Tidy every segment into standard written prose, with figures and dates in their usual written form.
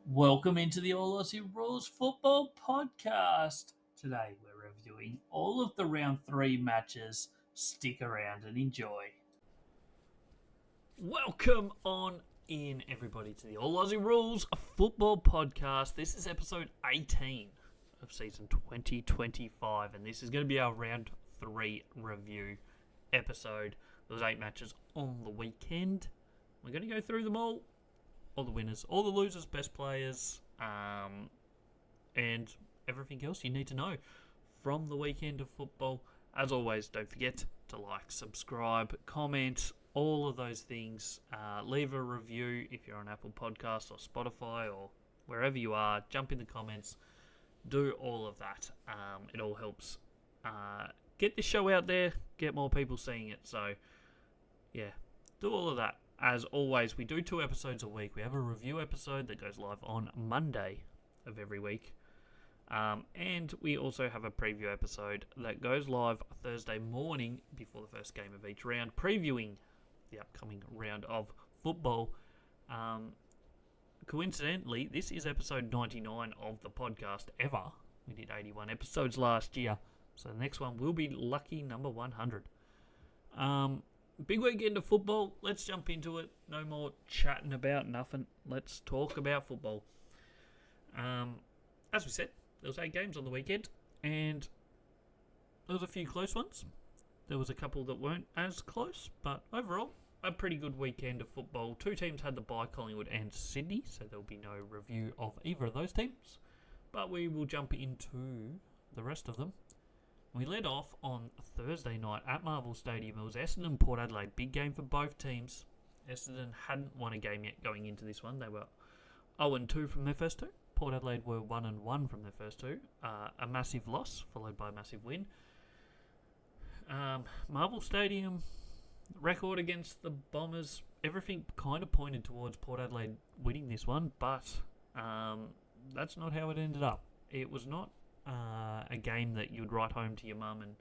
Welcome into the All Aussie Rules Football Podcast. Today we're reviewing all of the round 3 matches. Stick around and enjoy. Welcome on in, everybody, to the All Aussie Rules Football Podcast. This is episode 18 of season 2025, and this is going to be our round 3 review episode. There was 8 matches on the weekend. We're going to go through them all the winners, all the losers, best players, and everything else you need to know from the weekend of football. As always, don't forget to like, subscribe, comment, all of those things. Leave a review if you're on Apple Podcasts or Spotify or wherever you are. Jump in the comments. Do all of that. It all helps get this show out there, get more people seeing it. So, yeah, do all of that. As always, we do 2 episodes a week. We have a review episode that goes live on Monday of every week. And we also have a preview episode that goes live Thursday morning before the first game of each round, previewing the upcoming round of football. Coincidentally, this is episode 99 of the podcast ever. We did 81 episodes last year. So the next one will be lucky number 100. Big weekend of football. Let's jump into it. No more chatting about nothing. Let's talk about football. As we said, there was 8 games on the weekend, and there was a few close ones. There was a couple that weren't as close, but overall, a pretty good weekend of football. 2 teams had the bye, Collingwood and Sydney, so there'll be no review of either of those teams. But we will jump into the rest of them. We led off on Thursday night at Marvel Stadium. It was Essendon and Port Adelaide. Big game for both teams. Essendon hadn't won a game yet going into this one. They were 0-2 from their first 2. Port Adelaide were 1-1 from their first 2. A massive loss, followed by a massive win. Marvel Stadium, record against the Bombers. Everything kind of pointed towards Port Adelaide winning this one, but that's not how it ended up. It was not a game that you'd write home to your mum and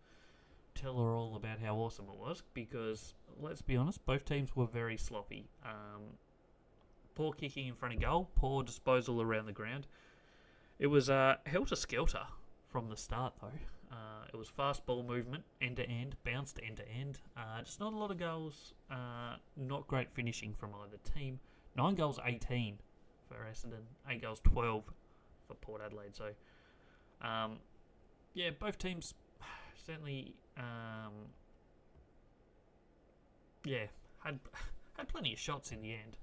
tell her all about how awesome it was, because, let's be honest, both teams were very sloppy. Poor kicking in front of goal, poor disposal around the ground. It was helter-skelter from the start, though. It was fast ball movement, end-to-end, bounced end-to-end. Just not a lot of goals, not great finishing from either team. 9 goals, 18 for Essendon, 8 goals, 12 for Port Adelaide, so both teams certainly, had plenty of shots in the end.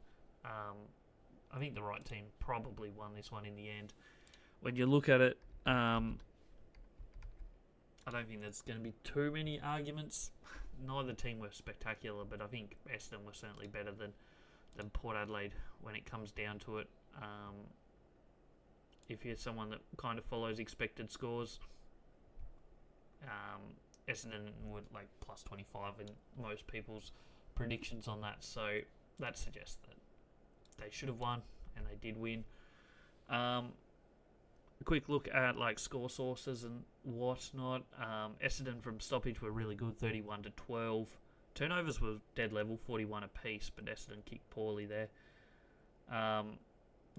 I think the right team probably won this one in the end. When you look at it, I don't think there's going to be too many arguments. Neither team were spectacular, but I think Essendon was certainly better than Port Adelaide when it comes down to it. If you're someone that kind of follows expected scores, Essendon would like plus 25 in most people's predictions on that, so that suggests that they should have won, and they did win. A quick look at like score sources and whatnot. Essendon from stoppage were really good, 31-12. Turnovers were dead level, 41 apiece, but Essendon kicked poorly there.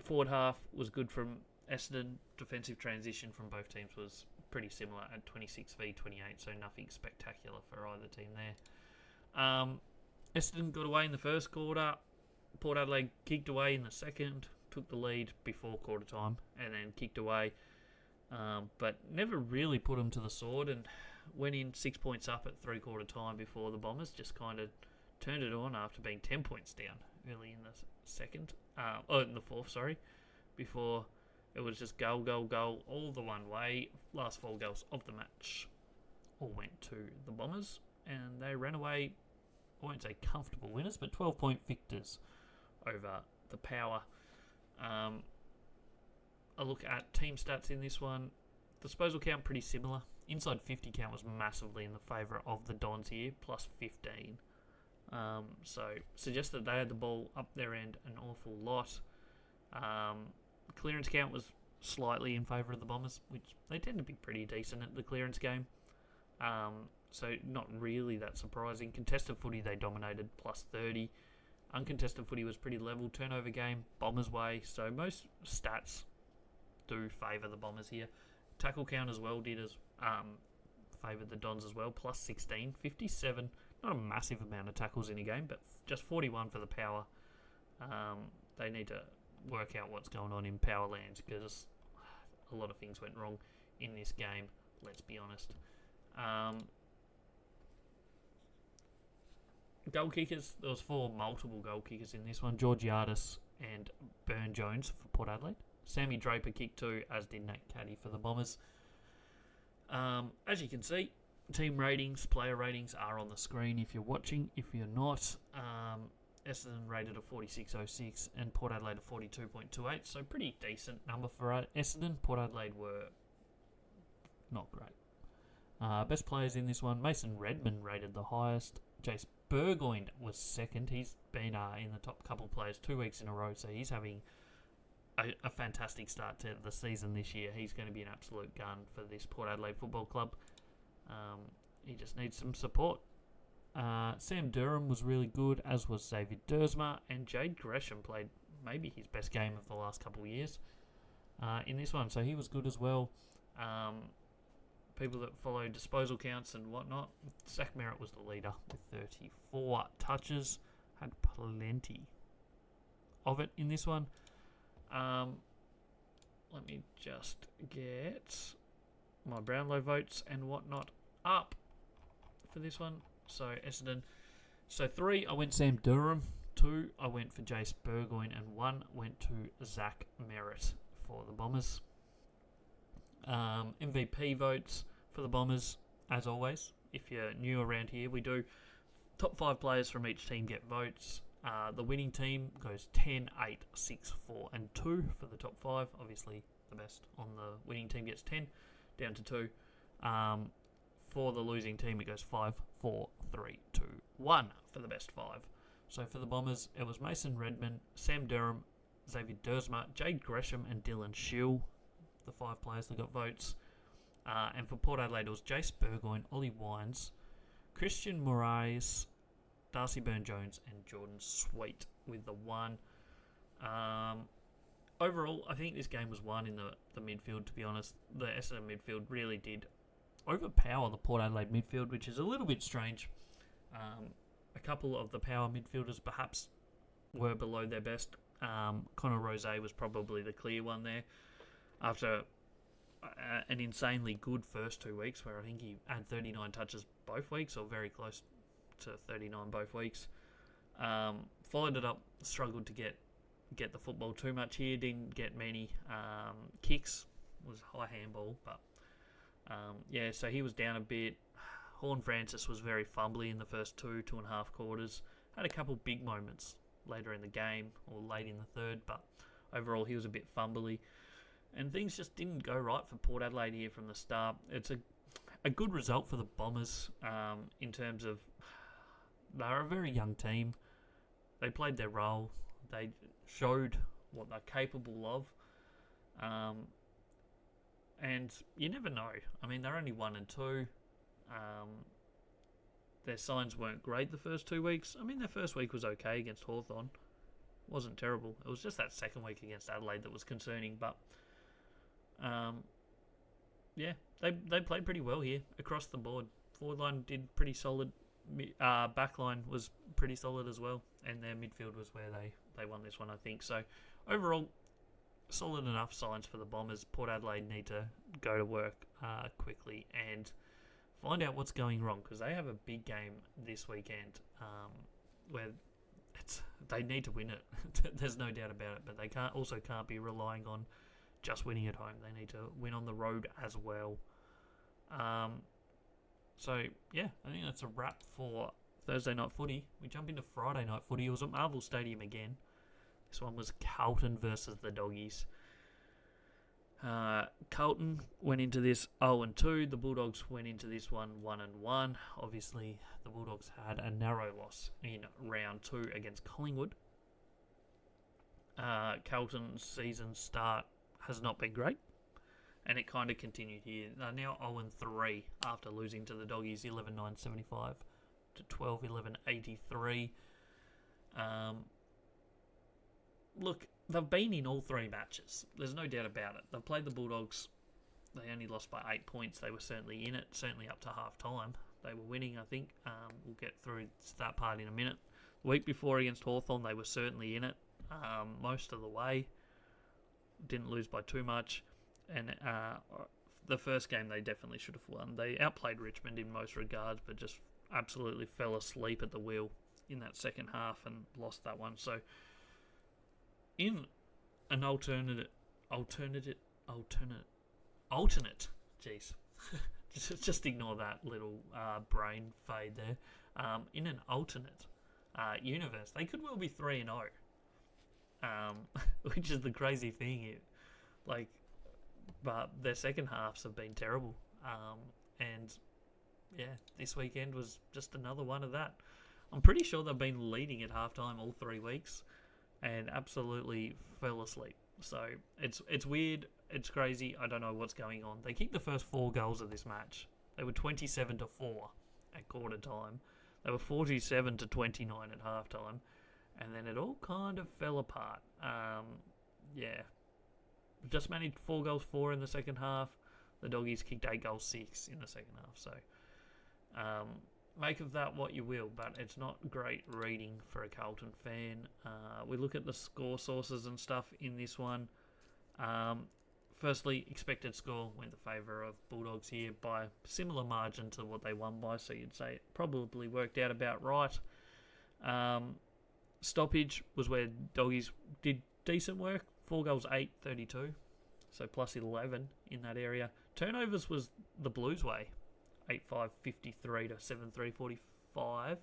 Forward half was good from Essendon. Defensive transition from both teams was pretty similar at 26v28, so nothing spectacular for either team there. Essendon got away in the first quarter. Port Adelaide kicked away in the second, took the lead before quarter time, and then kicked away, but never really put them to the sword, and went in 6 points up at 3/4 time before the Bombers just kind of turned it on after being 10 points down early in the in the fourth, before it was just goal, all the one way. Last 4 goals of the match all went to the Bombers, and they ran away, I won't say comfortable winners, but 12-point victors over the Power. A look at team stats in this one. Disposal count pretty similar. Inside 50 count was massively in the favour of the Dons here, plus 15. So suggests that they had the ball up their end an awful lot. Clearance count was slightly in favour of the Bombers, which they tend to be pretty decent at the clearance game. So not really that surprising. Contested footy, they dominated, plus 30. Uncontested footy was pretty level. Turnover game, Bombers way. So most stats do favour the Bombers here. Tackle count as well favoured the Dons as well. Plus 16, 57. Not a massive amount of tackles in a game, but just 41 for the Power. They need to work out what's going on in Powerlands because a lot of things went wrong in this game, let's be honest. Goal kickers, there was 4 multiple goal kickers in this one. Georgiadis and Burne-Jones for Port Adelaide. Sammy Draper kicked 2, as did Nat Caddy for the Bombers. As you can see, team ratings, player ratings are on the screen if you're watching. If you're not, Essendon rated a 46.06 and Port Adelaide a 42.28. So pretty decent number for Essendon. Port Adelaide were not great. Best players in this one, Mason Redman rated the highest. Jace Burgoyne was second. He's been in the top couple of players 2 weeks in a row, so he's having a fantastic start to the season this year. He's going to be an absolute gun for this Port Adelaide Football Club. He just needs some support. Sam Durham was really good, as was Xavier Dersma, and Jade Gresham played maybe his best game of the last couple of years in this one, so he was good as well. People that follow disposal counts and whatnot, Zach Merritt was the leader with 34 touches, had plenty of it in this one. Let me just get my Brownlow votes and whatnot up for this one. So Essendon. So 3, I went Sam Durham. 2, I went for Jace Burgoyne, and 1 went to Zach Merritt for the Bombers. MVP votes for the Bombers, as always. If you're new around here, we do top 5 players from each team get votes. The winning team goes 10, 8, 6, 4, and 2 for the top 5. Obviously, the best on the winning team gets 10, down to 2. For the losing team, it goes 5, 4, 3, 2, 1 for the best 5. So for the Bombers, it was Mason Redman, Sam Durham, Xavier Dersma, Jade Gresham, and Dylan Shill, the 5 players that got votes. And for Port Adelaide, it was Jace Burgoyne, Ollie Wines, Christian Moraes, Darcy Burne-Jones, and Jordan Sweet with the 1. Overall, I think this game was won in the midfield, to be honest. The Essendon midfield really did overpower the Port Adelaide midfield, which is a little bit strange. A couple of the Power midfielders perhaps were below their best. Connor Rosé was probably the clear one there after an insanely good first 2 weeks, where I think he had 39 touches both weeks, or very close to 39 both weeks. Followed it up, struggled to get the football too much here, didn't get many kicks, was high handball, but so he was down a bit. Horn Francis was very fumbly in the first 2.5 quarters, had a couple big moments later in the game, or late in the third, but overall he was a bit fumbly. And things just didn't go right for Port Adelaide here from the start. It's a good result for the Bombers in terms of they're a very young team. They played their role. They showed what they're capable of. And you never know. I mean, they're only 1 and 2. Their signs weren't great the first 2 weeks. I mean, their first week was okay against Hawthorn. Wasn't terrible. It was just that second week against Adelaide that was concerning, but they played pretty well here across the board. Forward line did pretty solid. Back line was pretty solid as well, and their midfield was where they won this one, I think. So overall, solid enough signs for the Bombers. Port Adelaide need to go to work quickly and find out what's going wrong, because they have a big game this weekend where they need to win it. There's no doubt about it, but they can't be relying on just winning at home. They need to win on the road as well. I think that's a wrap for Thursday night footy. We jump into Friday night footy. It was at Marvel Stadium again. This one was Carlton versus the Doggies. Carlton went into this 0-2. The Bulldogs went into this one 1-1. Obviously, the Bulldogs had a narrow loss in round 2 against Collingwood. Carlton's season start has not been great, and it kind of continued here. They're now 0-3 after losing to the Doggies 11-9-75 to 12-11-83. Look, they've been in all three matches. There's no doubt about it. They've played the Bulldogs. They only lost by 8 points. They were certainly in it, certainly up to half-time. They were winning, I think. We'll get through that part in a minute. The week before against Hawthorn, they were certainly in it most of the way. Didn't lose by too much. And the first game they definitely should have won. They outplayed Richmond in most regards, but just absolutely fell asleep at the wheel in that second half and lost that one. So, in an alternate, jeez, just ignore that little brain fade there. In an alternate universe, they could well be 3-0, which is the crazy thing here. But their second halves have been terrible, and yeah, this weekend was just another one of that. I'm pretty sure they've been leading at halftime all 3 weeks, and absolutely fell asleep. So it's weird, it's crazy. I don't know what's going on. They kicked the first 4 goals of this match. They were 27-4 at quarter time. They were 47-29 at halftime, and then it all kind of fell apart. Yeah. Just managed 4 goals 4 in the second half. The Doggies kicked 8 goals 6 in the second half. So make of that what you will, but it's not great reading for a Carlton fan. We look at the score sources and stuff in this one. Firstly, expected score went in favour of Bulldogs here by similar margin to what they won by, so you'd say it probably worked out about right. Stoppage was where Doggies did decent work. 4 goals 8, 32, so plus 11 in that area. Turnovers was the Blues way, 8-5, 53 to 7-3, 45.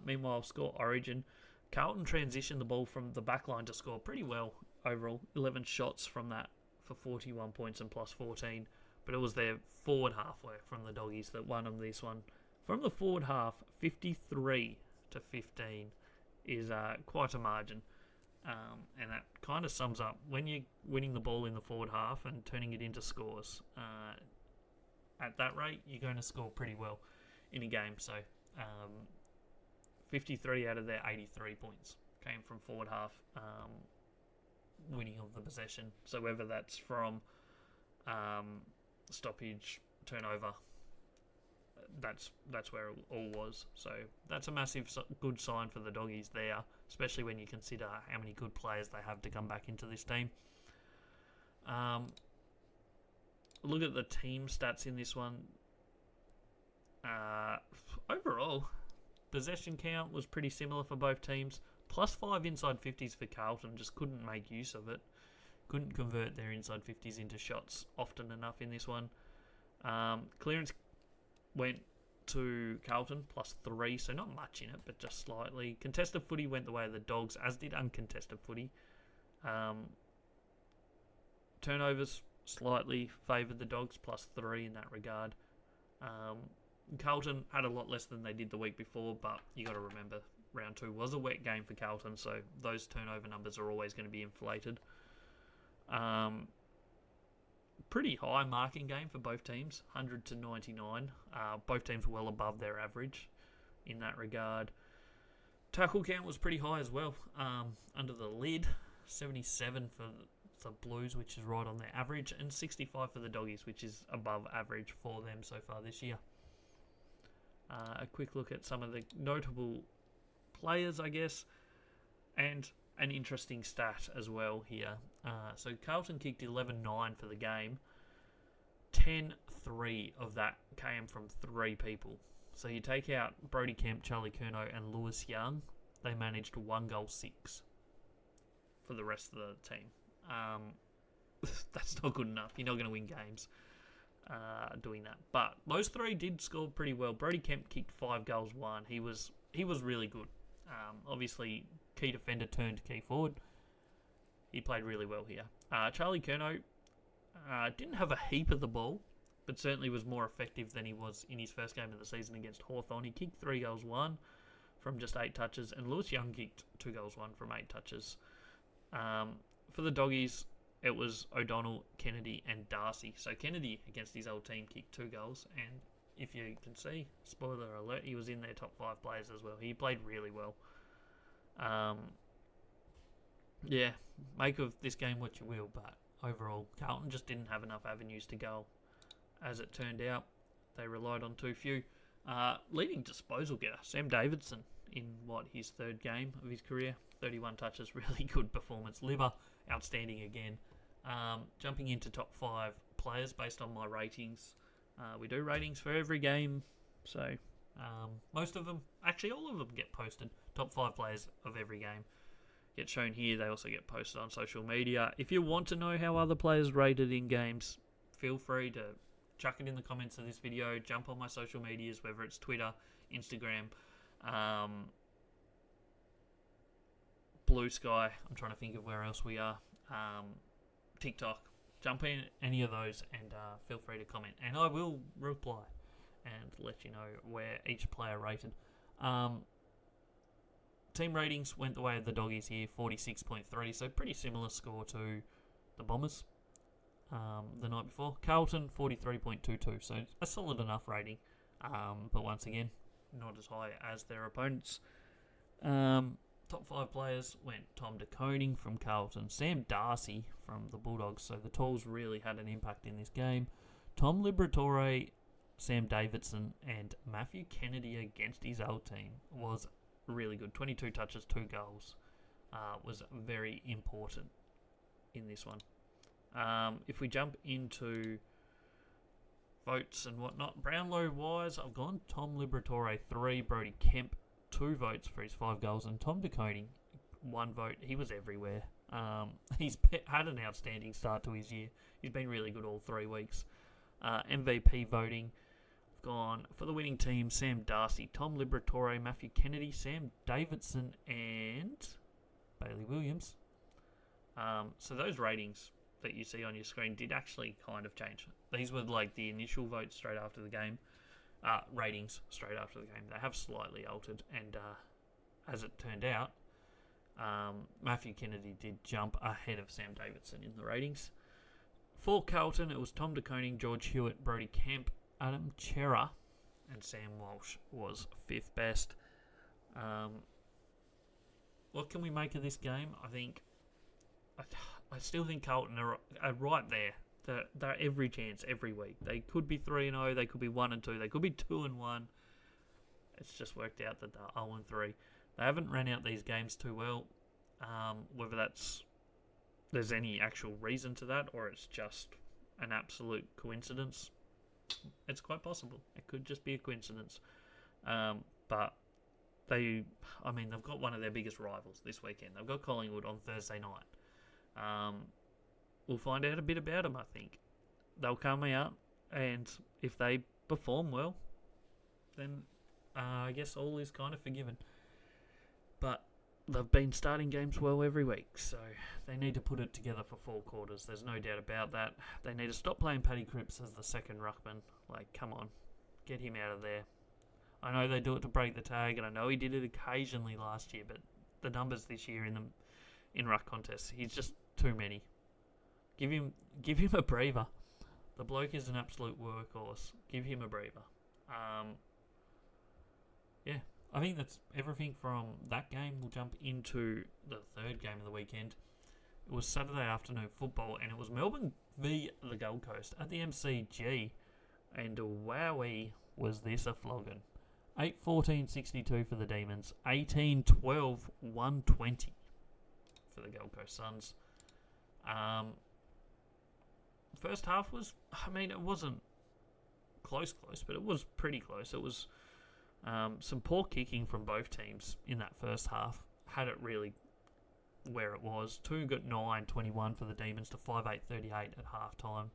Meanwhile, score Origin. Carlton transitioned the ball from the back line to score pretty well overall. 11 shots from that for 41 points and plus 14. But it was their forward half work from the Doggies that won them this one. From the forward half, 53 to 15 is quite a margin. And that kind of sums up when you're winning the ball in the forward half and turning it into scores. At that rate, you're going to score pretty well in a game. So 53 out of their 83 points came from forward half winning of the possession. So whether that's from stoppage, turnover, that's where it all was. So that's a massive good sign for the Doggies there, especially when you consider how many good players they have to come back into this team. Look at the team stats in this one. Overall, possession count was pretty similar for both teams. Plus 5 inside 50s for Carlton, just couldn't make use of it. Couldn't convert their inside 50s into shots often enough in this one. Clearance went to Carlton, plus 3, so not much in it, but just slightly. Contested footy went the way of the Dogs, as did uncontested footy. Turnovers slightly favoured the Dogs, plus 3 in that regard. Carlton had a lot less than they did the week before, but you got to remember, round 2 was a wet game for Carlton, so those turnover numbers are always going to be inflated. Pretty high marking game for both teams, 100 to 99. Both teams well above their average in that regard. Tackle count was pretty high as well, under the lid. 77 for the Blues, which is right on their average, and 65 for the Doggies, which is above average for them so far this year. A quick look at some of the notable players, I guess, and an interesting stat as well here. So Carlton kicked 11-9 for the game. 10-3 of that came from 3 people. So you take out Brodie Kemp, Charlie Curnow and Lewis Young, they managed 1 goal 6 for the rest of the team. That's not good enough. You're not going to win games doing that. But those 3 did score pretty well. Brodie Kemp kicked 5 goals 1. He was really good. Obviously, key defender turned key forward. He played really well here. Charlie Curnow didn't have a heap of the ball, but certainly was more effective than he was in his first game of the season against Hawthorn. He kicked 3 goals 1 from just 8 touches, and Lewis Young kicked 2 goals 1 from 8 touches. For the Doggies, it was O'Donnell, Kennedy and Darcy. So Kennedy against his old team kicked 2 goals, and if you can see, spoiler alert, he was in their top 5 players as well. He played really well. Yeah, make of this game what you will, but overall, Carlton just didn't have enough avenues to go. As it turned out, they relied on too few. Leading disposal getter, Sam Davidson, in his third game of his career. 31 touches, really good performance. Libba, outstanding again. Jumping into top 5 players based on my ratings. We do ratings for every game, so most of them, actually all of them get posted. Top 5 players of every game get shown here. They also get posted on social media. If you want to know how other players rated in games, feel free to chuck it in the comments of this video. Jump on my social medias, whether it's Twitter, Instagram, Blue Sky. I'm trying to think of where else we are. TikTok. Jump in any of those and feel free to comment. And I will reply and let you know where each player rated. Team ratings went the way of the Doggies here, 46.3. So pretty similar score to the Bombers the night before. Carlton, 43.22. So a solid enough rating. But once again, not as high as their opponents. Top 5 players went Tom De Koning from Carlton, Sam Darcy from the Bulldogs, so the Talls really had an impact in this game. Tom Liberatore, Sam Davidson, and Matthew Kennedy against his old team was really good. 22 touches, 2 goals. Was very important in this one. If we jump into votes and whatnot, Brownlow-wise, I've gone Tom Liberatore 3, Brody Kemp 2 votes for his 5 goals, and Tom De Koning 1 vote. He was everywhere. He's had an outstanding start to his year. He's been really good all 3 weeks. MVP voting, I've gone for the winning team, Sam Darcy, Tom Liberatore, Matthew Kennedy, Sam Davidson, and Bailey Williams. So those ratings that you see on your screen did actually kind of change. These were like the initial votes straight after the game. Ratings straight after the game. They have slightly altered, and as it turned out, Matthew Kennedy did jump ahead of Sam Davidson in the ratings. For Carlton, it was Tom De Koning, George Hewitt, Brody Kemp, Adam Chera, and Sam Walsh was 5th best. What can we make of this game? I still think Carlton are right there. They're every chance every week. They could be 3-0, they could be 1-2, they could be 2-1. It's just worked out that they're 0-3. They haven't ran out these games too well. Whether there's any actual reason to that or it's just an absolute coincidence, it's quite possible. It could just be a coincidence. But they've got one of their biggest rivals this weekend. They've got Collingwood on Thursday night. We'll find out a bit about them, I think. They'll come out, and if they perform well, then I guess all is kind of forgiven. But they've been starting games well every week, so they need to put it together for 4 quarters. There's no doubt about that. They need to stop playing Paddy Cripps as the second ruckman. Like, come on, get him out of there. I know they do it to break the tag, and I know he did it occasionally last year, but the numbers this year in ruck contests, he's just too many. Give him a breather. The bloke is an absolute workhorse. Give him a breather. Yeah, I think that's everything from that game. We'll jump into the third game of the weekend. It was Saturday afternoon football, and it was Melbourne v the Gold Coast at the MCG. And wowee, was this a flogging. 8-14-62 for the Demons. 18-12, 120 for the Gold Coast Suns. First half was, it wasn't close, but it was pretty close. It was some poor kicking from both teams in that first half. Had it really where it was. 2 got 9-21 for the Demons to 5-8-38 at half time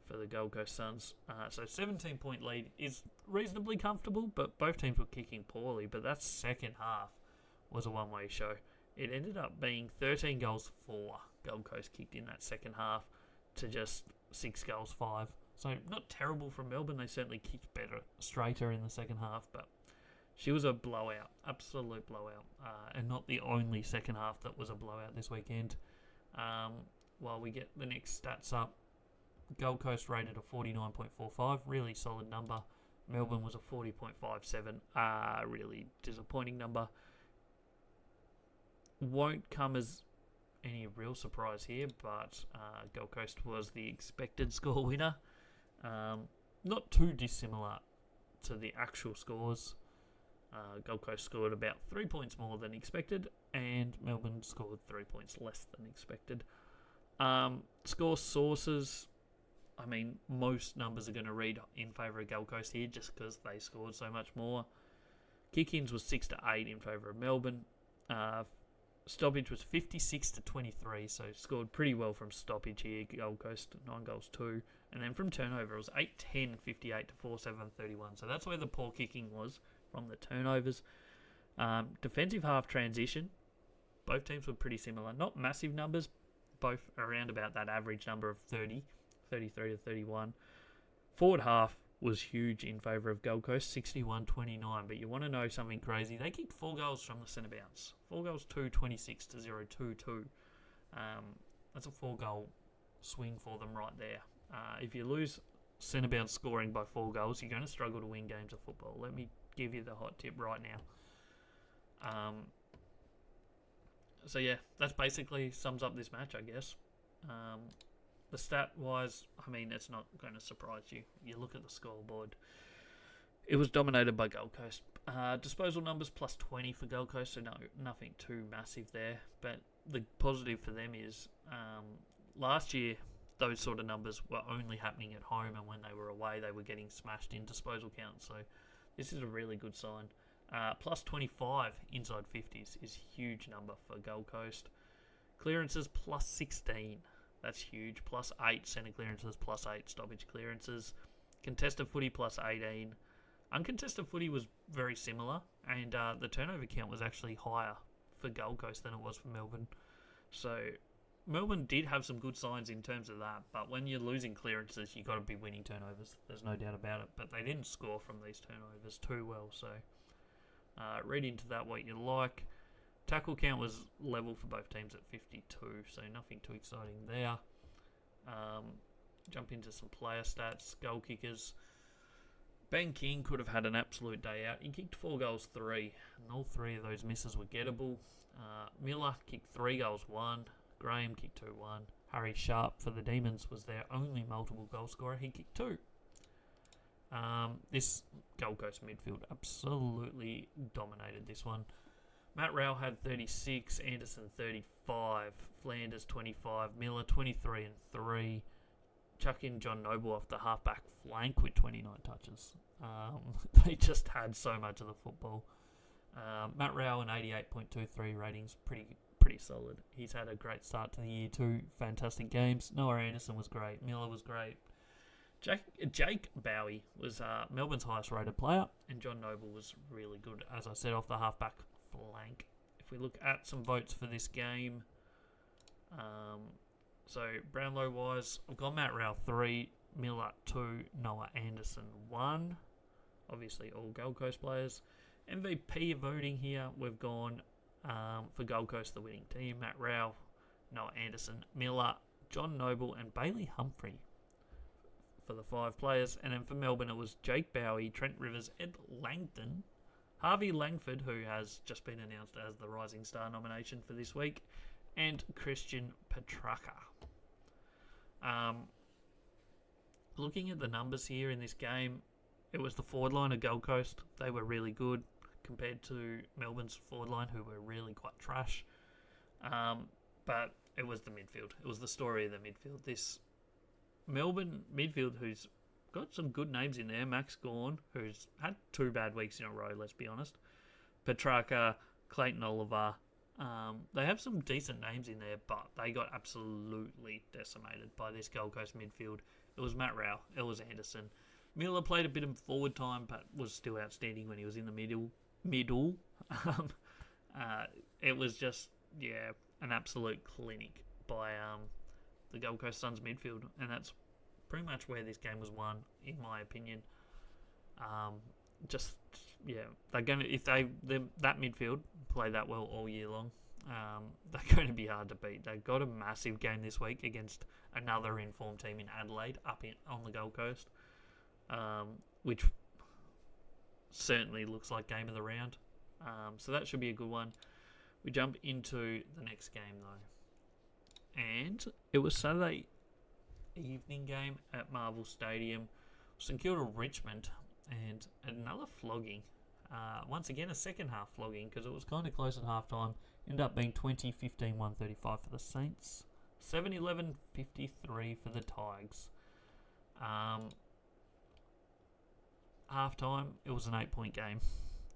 for the Gold Coast Suns. So 17-point lead is reasonably comfortable, but both teams were kicking poorly. But that second half was a one-way show. It ended up being 13 goals for Gold Coast kicked in that second half to just 6 goals, 5. So not terrible from Melbourne. They certainly kicked better, straighter in the second half, but she was a blowout, absolute blowout, and not the only second half that was a blowout this weekend. While we get the next stats up, Gold Coast rated a 49.45, really solid number. Melbourne was a 40.57, really disappointing number. won't come as any real surprise here, but Gold Coast was the expected score winner. Not too dissimilar to the actual scores. Gold Coast scored about 3 points more than expected, and Melbourne scored 3 points less than expected. Score sources, I mean, most numbers are going to read in favour of Gold Coast here just because they scored so much more. Kick-ins was 6-8 in favour of Melbourne. Stoppage was 56-23, so scored pretty well from stoppage here. Gold Coast, 9 goals, 2. And then from turnover, it was 8-10, 58-47, 31. So that's where the poor kicking was, from the turnovers. Defensive half transition, both teams were pretty similar. Not massive numbers, both around about that average number of 30, 33-31. Forward half was huge in favour of Gold Coast, 61-29. But you want to know something crazy? They kicked 4 goals from the centre bounce. 4 goals, 2, 26-0, 2-2. That's a 4-goal swing for them right there. If you lose centre bounce scoring by 4 goals, you're going to struggle to win games of football. Let me give you the hot tip right now. So yeah, that's basically sums up this match, I guess. The stat-wise, I mean, it's not going to surprise you. You look at the scoreboard. It was dominated by Gold Coast. Disposal numbers plus 20 for Gold Coast, so nothing too massive there. But the positive for them is last year, those sort of numbers were only happening at home, and when they were away, they were getting smashed in disposal counts. So this is a really good sign. Plus 25 inside 50s is a huge number for Gold Coast. Clearances plus 16. That's huge. Plus 8 centre clearances, plus 8 stoppage clearances. Contested footy plus 18. Uncontested footy was very similar, and the turnover count was actually higher for Gold Coast than it was for Melbourne. So Melbourne did have some good signs in terms of that, but when you're losing clearances, you've got to be winning turnovers. There's no doubt about it, but they didn't score from these turnovers too well, so read into that what you like. Tackle count was level for both teams at 52, so nothing too exciting there. Jump into some player stats. Goal kickers. Ben King could have had an absolute day out. He kicked 4 goals, 3, and all 3 of those misses were gettable. Miller kicked 3 goals, 1. Graham kicked 2-1. Harry Sharp for the Demons was their only multiple goal scorer. He kicked 2. This Gold Coast midfield absolutely dominated this one. Matt Rowell had 36, Anderson 35, Flanders 25, Miller 23 and 3. Chuck in John Noble off the halfback flank with 29 touches. They just had so much of the football. Matt Rowell an 88.23 ratings, pretty solid. He's had a great start to the year too. Fantastic games. Noah Anderson was great. Miller was great. Jake Bowie was Melbourne's highest rated player, and John Noble was really good, as I said, off the halfback flank. If we look at some votes for this game, so Brownlow wise, I've got Matt Rowell 3, Miller 2, Noah Anderson 1. Obviously all Gold Coast players. MVP voting here, we've gone for Gold Coast, the winning team. Matt Rowell, Noah Anderson, Miller, John Noble and Bailey Humphrey for the 5 players. And then for Melbourne, it was Jake Bowie, Trent Rivers, Ed Langton, Harvey Langford, who has just been announced as the Rising Star nomination for this week, and Christian Petrarca. Looking at the numbers here in this game, it was the forward line of Gold Coast. They were really good compared to Melbourne's forward line, who were really quite trash. But it was the midfield. It was the story of the midfield. This Melbourne midfield, who's got some good names in there. Max Gawn, who's had 2 bad weeks in a row, let's be honest. Petrarca, Clayton Oliver. They have some decent names in there, but they got absolutely decimated by this Gold Coast midfield. It was Matt Rowell. It was Anderson. Miller played a bit of forward time, but was still outstanding when he was in the middle. It was just, an absolute clinic by the Gold Coast Suns midfield, and that's pretty much where this game was won, in my opinion. They're gonna, if that midfield play that well all year long, they're going to be hard to beat. They got a massive game this week against another informed team in Adelaide on the Gold Coast, which certainly looks like game of the round. So that should be a good one. We jump into the next game, though. And it was Saturday evening game at Marvel Stadium. St Kilda Richmond, and another flogging. Once again, a second half flogging, because it was kind of close at half time. Ended up being 20-15, 135 for the Saints. 7-11, 53 for the Tigers. Half time, it was an 8-point game.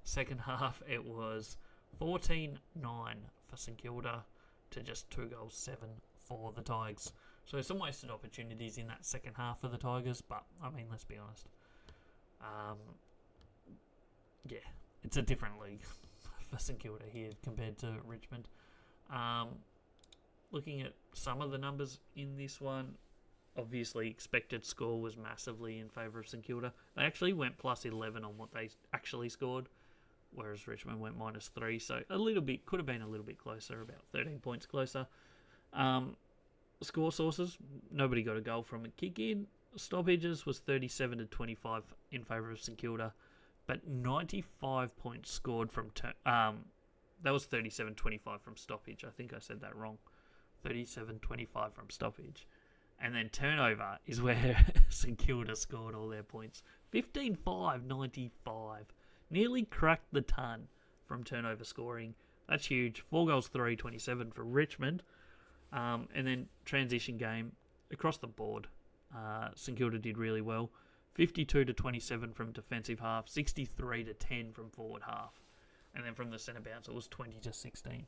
Second half, it was 14-9 for St Kilda to just 2 goals, 7 for the Tigers. So some wasted opportunities in that second half for the Tigers, but I mean, let's be honest. Yeah, it's a different league for St Kilda here compared to Richmond. Looking at some of the numbers in this one, obviously expected score was massively in favour of St Kilda. They actually went plus 11 on what they actually scored, whereas Richmond went minus 3. So a little bit, could have been a little bit closer, about 13 points closer. Score sources, nobody got a goal from a kick in. Stoppages was 37-25 in favour of St Kilda, but 95 points scored from that was 37-25 from stoppage. I think I said that wrong. 37-25 from stoppage. And then turnover is where St Kilda scored all their points. 15-5, 95. Nearly cracked the ton from turnover scoring. That's huge. 4 goals, 3, 27 for Richmond. And then transition game across the board. St Kilda did really well. 52-27 from defensive half. 63-10 from forward half. And then from the centre bounce, it was 20-16.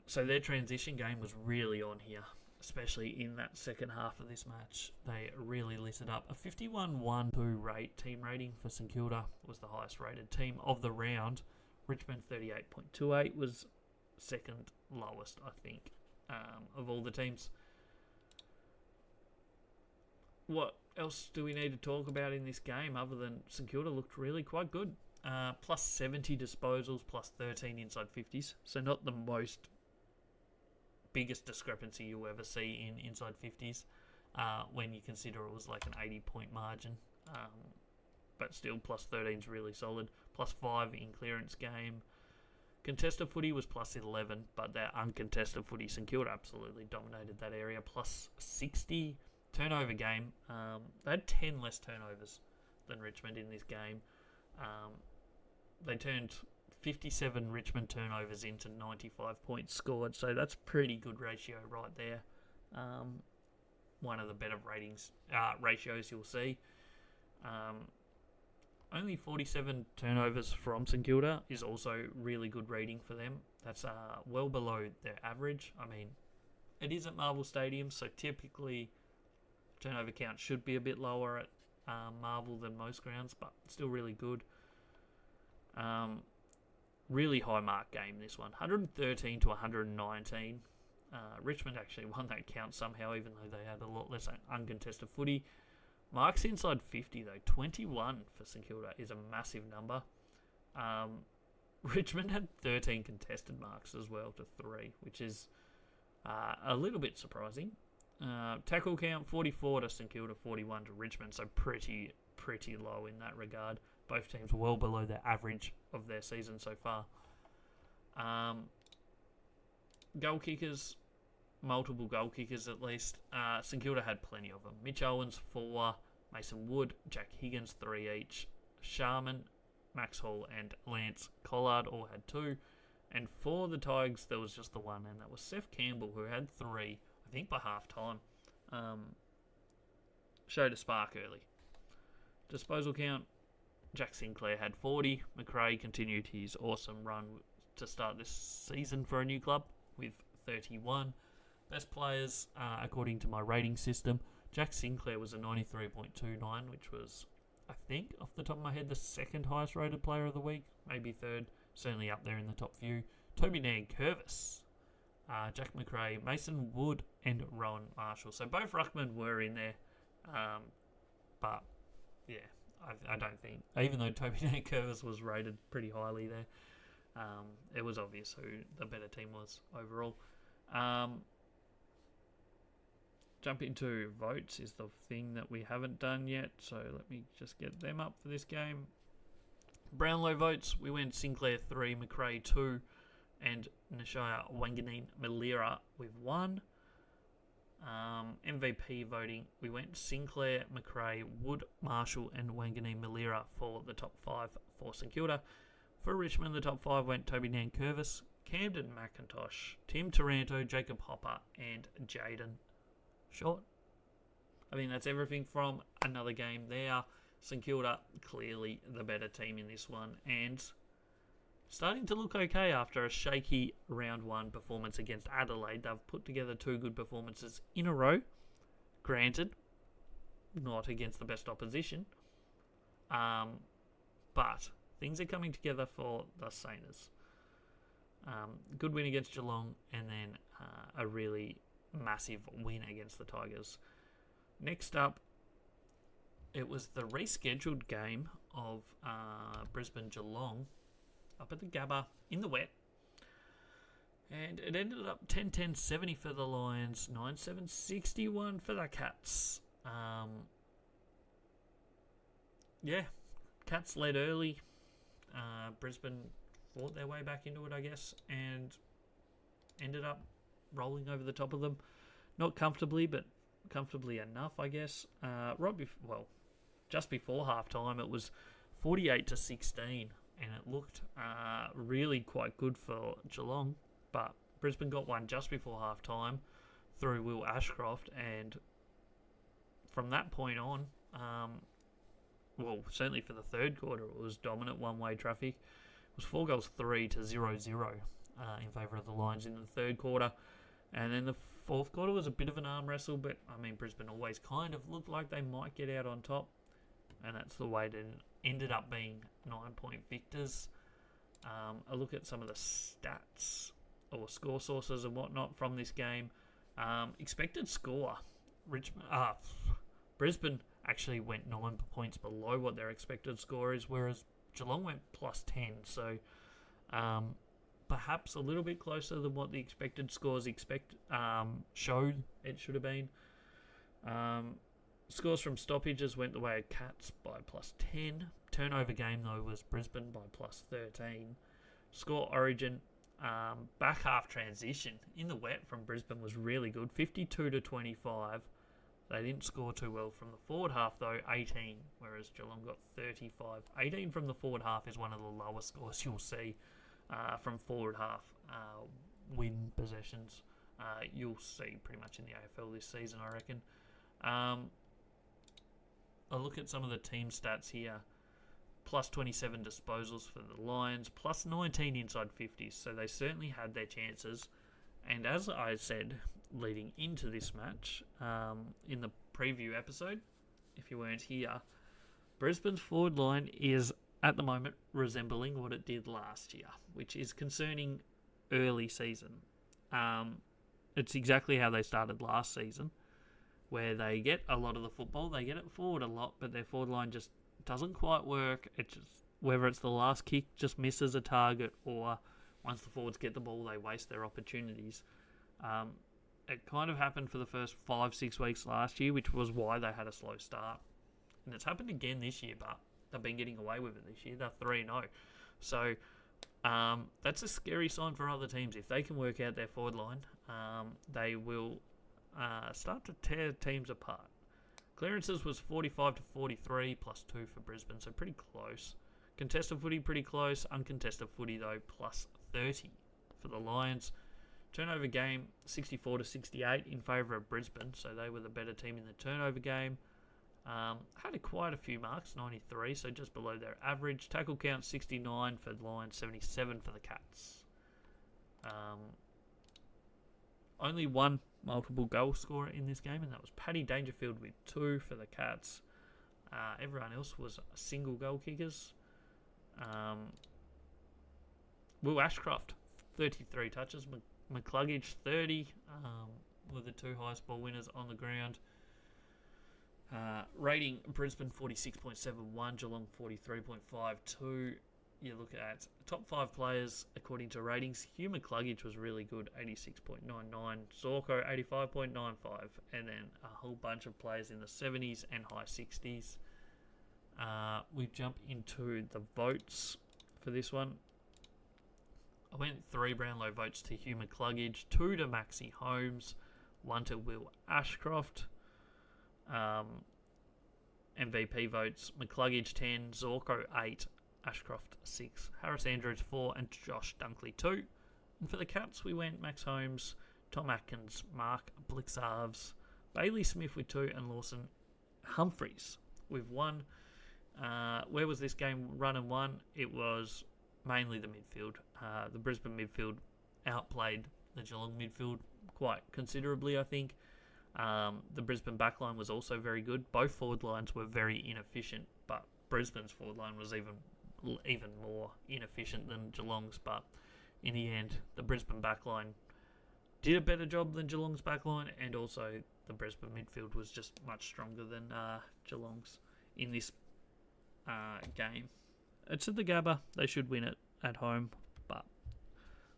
So their transition game was really on here, especially in that second half of this match. They really lit it up. A 51-1-2 team rating for St Kilda was the highest rated team of the round. Richmond 38.28 was second lowest, I think, of all the teams. What else do we need to talk about in this game other than St Kilda looked really quite good? Plus 70 disposals, plus 13 inside 50s. So not the biggest discrepancy you'll ever see in inside 50s when you consider it was like an 80-point margin. But still, plus 13 is really solid. Plus 5 in clearance game. Contested footy was plus 11, but their uncontested footy, St Kilda absolutely dominated that area. Plus 60 turnover game. They had 10 less turnovers than Richmond in this game. They turned 57 Richmond turnovers into 95 points scored, so that's pretty good ratio right there. One of the better ratios you'll see. Only 47 turnovers from St Kilda is also really good rating for them. That's well below their average. I mean, it is at Marvel Stadium, so typically turnover count should be a bit lower at Marvel than most grounds, but still really good. Really high mark game, this one. 113-119. Richmond actually won that count somehow, even though they had a lot less uncontested footy. Marks inside 50, though. 21 for St Kilda is a massive number. Richmond had 13 contested marks as well to 3, which is a little bit surprising. Tackle count, 44 to St Kilda, 41 to Richmond, so pretty low in that regard. Both teams well below the average of their season so far. Goal kickers, multiple goal kickers at least. St Kilda had plenty of them. Mitch Owens, 4. Mason Wood, Jack Higgins, 3 each. Sharman, Max Hall, and Lance Collard all had 2. And for the Tigers, there was just the one, and that was Seth Campbell, who had 3, I think by half time. Showed a spark early. Disposal count, Jack Sinclair had 40. McRae continued his awesome run to start this season for a new club with 31. Best players, according to my rating system, Jack Sinclair was a 93.29, which was, I think, off the top of my head, the second highest rated player of the week. Maybe third, certainly up there in the top few. Toby Nankervis, Jack McRae, Mason Wood, and Rowan Marshall. So both ruckmen were in there. But, yeah, I don't think, even though Toby Nankervis was rated pretty highly there, it was obvious who the better team was overall. Jump into votes is the thing that we haven't done yet, so let me just get them up for this game. Brownlow votes, we went Sinclair 3, McRae 2, and Nashaya Wanganeen-Malira with 1. MVP voting, we went Sinclair, McRae, Wood, Marshall and Wanganeen-Malira for the top 5 for St Kilda. For Richmond, the top 5 went Toby Nankervis, Camden McIntosh, Tim Taranto, Jacob Hopper and Jaden Short. I think that's everything from another game there. St Kilda, clearly the better team in this one, and starting to look okay after a shaky round 1 performance against Adelaide. They've put together 2 good performances in a row. Granted, not against the best opposition. But things are coming together for the Saints. Good win against Geelong, and then a really massive win against the Tigers. Next up, it was the rescheduled game of Brisbane-Geelong up at the Gabba in the wet. And it ended up 10-10-70 for the Lions, 9-7-61 for the Cats. Cats led early. Brisbane fought their way back into it, I guess, and ended up rolling over the top of them. Not comfortably, but comfortably enough, I guess. Just before halftime, it was 48-16, and it looked really quite good for Geelong. But Brisbane got one just before halftime through Will Ashcroft, and from that point on, certainly for the third quarter, it was dominant one-way traffic. It was 4 goals 3-0-0 in favour of the Lions in the third quarter. And then the fourth quarter was a bit of an arm wrestle, but I mean, Brisbane always kind of looked like they might get out on top, and that's the way it ended up being 9-point victors. A look at some of the stats or score sources and whatnot from this game. Expected score, Brisbane actually went 9 points below what their expected score is, whereas Geelong went plus 10. So perhaps a little bit closer than what the expected scores showed it should have been. Scores from stoppages went the way of Cats by plus 10. Turnover game, though, was Brisbane by plus 13. Score origin, back half transition in the wet from Brisbane was really good, 52-25. They didn't score too well from the forward half, though, 18, whereas Geelong got 35. 18 from the forward half is one of the lowest scores you'll see from forward half win possessions. You'll see pretty much in the AFL this season, I reckon. I'll look at some of the team stats here. Plus 27 disposals for the Lions, plus 19 inside 50s, so they certainly had their chances. And as I said leading into this match in the preview episode, if you weren't here, Brisbane's forward line is at the moment resembling what it did last year, which is concerning early season. It's exactly how they started last season, where they get a lot of the football, they get it forward a lot, but their forward line just doesn't quite work. It's just, whether it's the last kick just misses a target, or once the forwards get the ball, they waste their opportunities. It kind of happened for the first 5-6 weeks last year, which was why they had a slow start. And it's happened again this year, but they've been getting away with it this year. They're 3-0. So that's a scary sign for other teams. If they can work out their forward line, they will start to tear teams apart. Clearances was 45-43, plus 2 for Brisbane, so pretty close. Contested footy, pretty close. Uncontested footy, though, plus 30 for the Lions. Turnover game, 64-68 in favour of Brisbane, so they were the better team in the turnover game. Had quite a few marks, 93, so just below their average. Tackle count, 69 for the Lions, 77 for the Cats. Only one multiple goal scorer in this game, and that was Paddy Dangerfield with 2 for the Cats. Everyone else was single goal kickers. Will Ashcroft, 33 touches. McCluggage, 30, were the 2 highest ball winners on the ground. Rating, Brisbane 46.71, Geelong 43.52. You look at top 5 players according to ratings. Hugh McCluggage was really good, 86.99. Zorko, 85.95. And then a whole bunch of players in the 70s and high 60s. We jump into the votes for this one. I went 3 Brownlow votes to Hugh McCluggage, 2 to Maxi Holmes, 1 to Will Ashcroft. MVP votes, McCluggage 10, Zorko 8, Ashcroft 6, Harris Andrews 4, and Josh Dunkley 2. And for the Cats, we went Max Holmes, Tom Atkins, Mark Blixarves, Bailey Smith with 2, and Lawson Humphreys with 1. Where was this game run and won? It was mainly the midfield. The Brisbane midfield outplayed the Geelong midfield quite considerably, I think. The Brisbane backline was also very good. Both forward lines were very inefficient, but Brisbane's forward line was even more inefficient than Geelong's. But in the end, the Brisbane backline did a better job than Geelong's backline, and also the Brisbane midfield was just much stronger than Geelong's in this game. It's at the Gabba. They should win it at home, but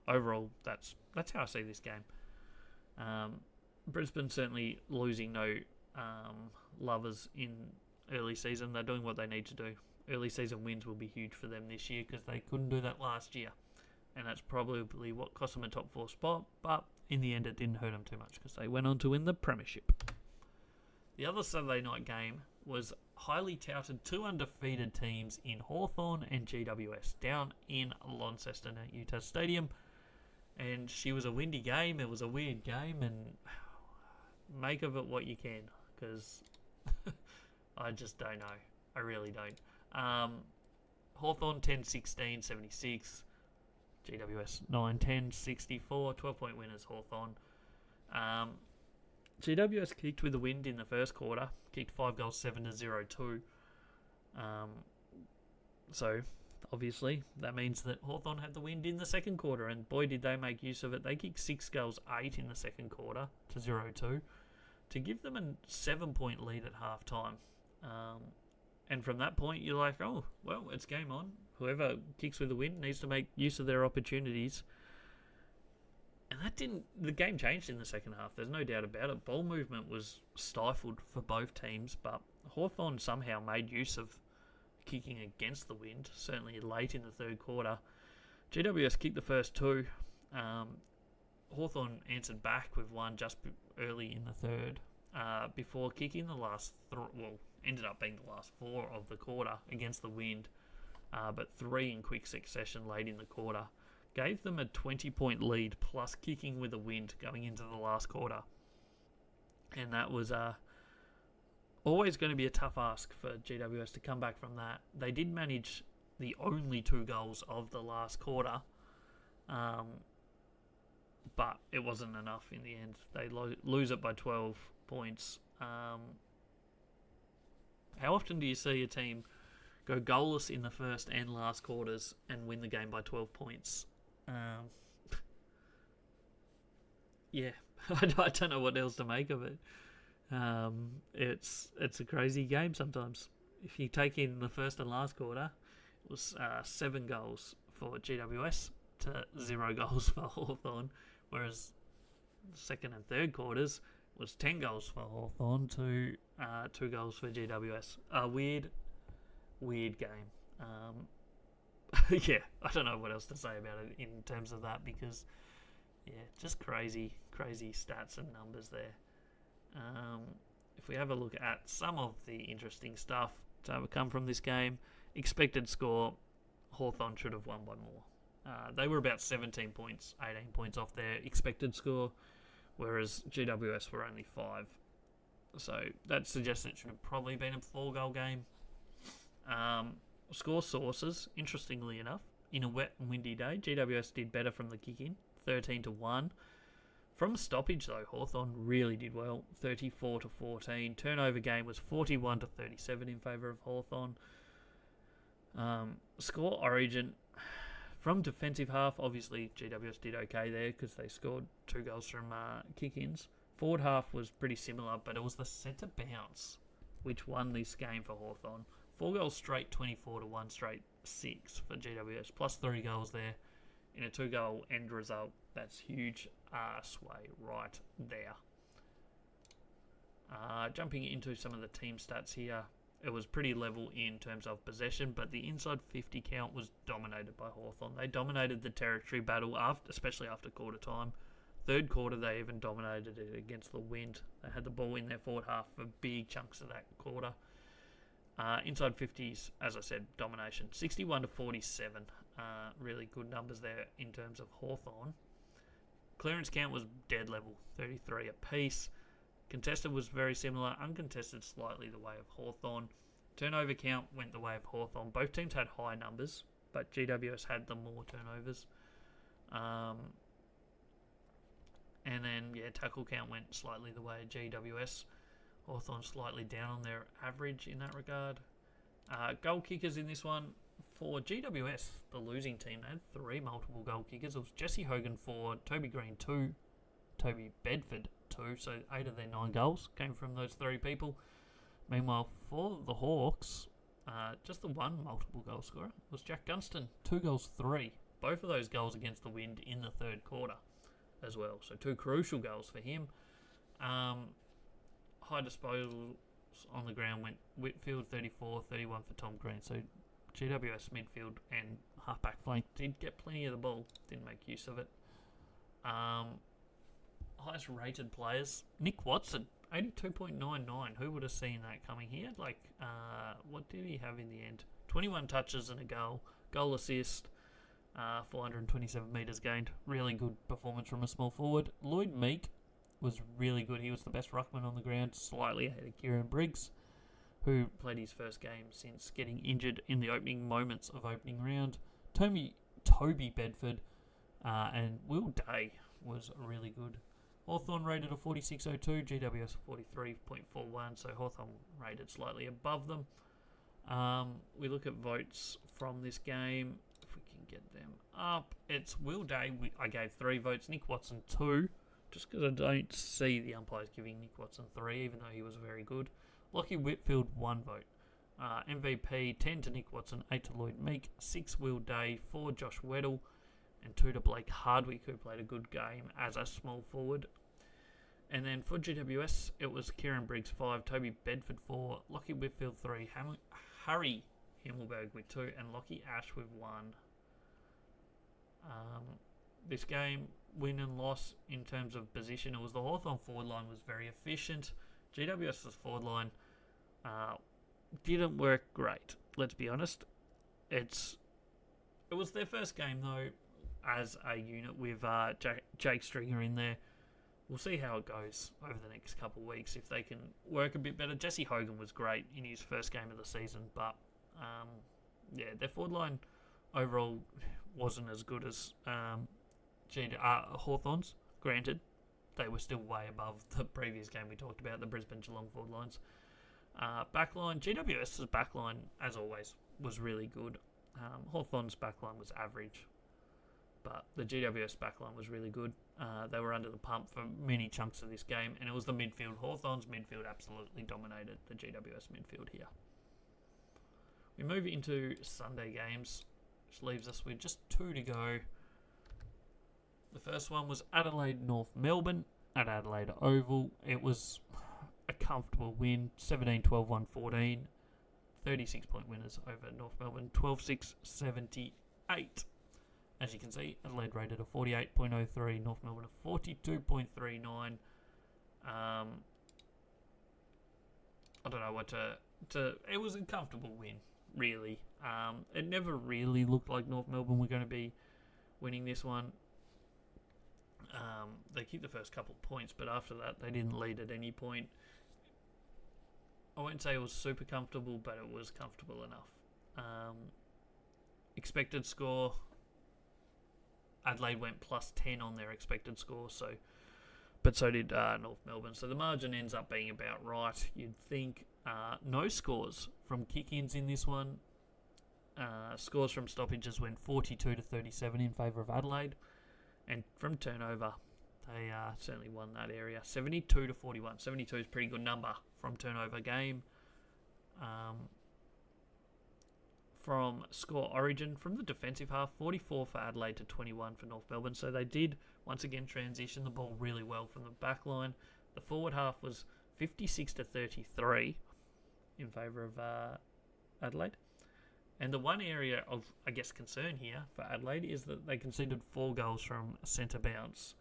overall, that's how I see this game. Brisbane certainly losing no lovers in early season. They're doing what they need to do. Early season wins will be huge for them this year because they couldn't do that last year, and that's probably what cost them a top 4 spot, but in the end it didn't hurt them too much because they went on to win the premiership. The other Saturday night game was highly touted 2 undefeated teams in Hawthorn and GWS down in Launceston at Utah Stadium, and she was a windy game. It was a weird game, and make of it what you can, because I just don't know. I really don't. Hawthorn 10-16, 76. GWS 9-10, 64. 12-point winners, Hawthorn. GWS kicked with the wind in the first quarter. Kicked 5 goals, 7-0-2. So, obviously, that means that Hawthorn had the wind in the second quarter, and boy, did they make use of it. They kicked 6 goals, 8 in the second quarter to 0-2 to give them a 7-point lead at halftime. And from that point, you're like, oh, well, it's game on. Whoever kicks with the wind needs to make use of their opportunities. And the game changed in the second half. There's no doubt about it. Ball movement was stifled for both teams, but Hawthorn somehow made use of kicking against the wind, certainly late in the third quarter. GWS kicked the first 2. Hawthorn answered back with 1 just early in the third, before kicking the last ended up being the last 4 of the quarter against the wind, but 3 in quick succession late in the quarter. Gave them a 20-point lead plus kicking with the wind going into the last quarter. And that was always going to be a tough ask for GWS to come back from that. They did manage the only 2 goals of the last quarter, but it wasn't enough in the end. They lose it by 12 points. How often do you see a team go goalless in the first and last quarters and win the game by 12 points? Yeah, I don't know what else to make of it. It's a crazy game sometimes. If you take in the first and last quarter, it was 7 goals for GWS to 0 goals for Hawthorn, whereas the second and third quarters was 10 goals for Hawthorn to 2 goals for GWS. A weird game. Yeah, I don't know what else to say about it in terms of that, because, yeah, just crazy stats and numbers there. If we have a look at some of the interesting stuff to come from this game, expected score, Hawthorn should have won by more. They were about 17 points, 18 points off their expected score, whereas GWS were only 5. So that suggests it should have probably been a 4-goal game. Score sources, interestingly enough, in a wet and windy day, GWS did better from the kick-in, 13-1. From stoppage, though, Hawthorn really did well, 34-14. Turnover game was 41-37 in favour of Hawthorn. Score origin, from defensive half, obviously GWS did okay there because they scored 2 goals from kick-ins. Forward half was pretty similar, but it was the centre bounce which won this game for Hawthorn. 4 goals straight, 24-1 straight, 6 for GWS, plus 3 goals there in a 2-goal end result. That's huge sway right there. Jumping into some of the team stats here. it was pretty level in terms of possession, but the inside 50 count was dominated by Hawthorn. They dominated the territory battle, especially after quarter time. Third quarter, they even dominated it against the wind. They had the ball in their forward half for big chunks of that quarter. Inside 50s, as I said, domination. 61 to 47. Really good numbers there in terms of Hawthorn. Clearance count was dead level, 33 apiece. Contested was very similar. Uncontested slightly the way of Hawthorn. Turnover count went the way of Hawthorn. Both teams had high numbers, but GWS had the more turnovers. And then, tackle count went slightly the way of GWS. Hawthorn slightly down on their average in that regard. Goal kickers in this one. For GWS, the losing team, they had 3 multiple goal kickers. It was Jesse Hogan 4, Toby Green 2, Toby Bedford 2. So 8 of their 9 goals came from those 3 people. Meanwhile, for the Hawks, just the 1 multiple goal scorer was Jack Gunston. 2 goals, 3. Both of those goals against the wind in the third quarter as well. So 2 crucial goals for him. High disposals on the ground went Whitfield 34, 31 for Tom Green. So GWS midfield and halfback flank did get plenty of the ball, didn't make use of it. Highest rated players, Nick Watson, 82.99. Who would have seen that coming here? What did he have in the end? 21 touches and a goal assist, 427 metres gained. Really good performance from a small forward. Lloyd Meek was really good. He was the best ruckman on the ground, slightly ahead of Kieran Briggs, who played his first game since getting injured in the opening moments of opening round. Toby Bedford and Will Day was really good. Hawthorn rated a 46.02, GWS 43.41, so Hawthorn rated slightly above them. We look at votes from this game, if we can get them up. It's Will Day, I gave 3 votes, Nick Watson 2, just because I don't see the umpires giving Nick Watson 3, even though he was very good. Lockie Whitfield, 1 vote. MVP, 10 to Nick Watson, 8 to Lloyd Meek, 6 Will Day, 4 Josh Weddle, and 2 to Blake Hardwick, who played a good game as a small forward. And then for GWS, it was Kieran Briggs 5, Toby Bedford 4, Lockie Whitfield 3, Harry Himmelberg with 2, and Lockie Ash with 1. This game, win and loss in terms of position, it was the Hawthorn forward line was very efficient. GWS's forward line didn't work great, let's be honest. It was their first game, though, as a unit with Jake Stringer in there. We'll see how it goes over the next couple of weeks, if they can work a bit better. Jesse Hogan was great in his first game of the season, but their forward line overall wasn't as good as Hawthorn's. Granted, they were still way above the previous game we talked about, the Brisbane Geelong forward lines. Backline, GWS's backline, as always, was really good. Hawthorn's backline was average, but the GWS backline was really good. They were under the pump for many chunks of this game, and it was the midfield. Hawthorn's midfield absolutely dominated the GWS midfield here. We move into Sunday games, which leaves us with just 2 to go. The first one was Adelaide North Melbourne at Adelaide Oval. It was a comfortable win, 17-12, 1-14. 36-point winners over North Melbourne, 12-6, 78. As you can see, Adelaide rated a 48.03, North Melbourne a 42.39. I don't know what to... It was a comfortable win, really. It never really looked like North Melbourne were going to be winning this one. They kicked the first couple of points, but after that, they didn't lead at any point. I won't say it was super comfortable, but it was comfortable enough. Expected score, Adelaide went plus 10 on their expected score, but so did North Melbourne. So the margin ends up being about right, you'd think. No scores from kick-ins in this one. Scores from stoppages went 42 to 37 in favour of Adelaide. And from turnover, they certainly won that area. 72 to 41. 72 is a pretty good number from turnover game. From score origin, from the defensive half, 44 for Adelaide to 21 for North Melbourne. So they did, once again, transition the ball really well from the back line. The forward half was 56 to 33. in favour of Adelaide. And the one area of, I guess, concern here for Adelaide is that they conceded 4 goals from centre bounce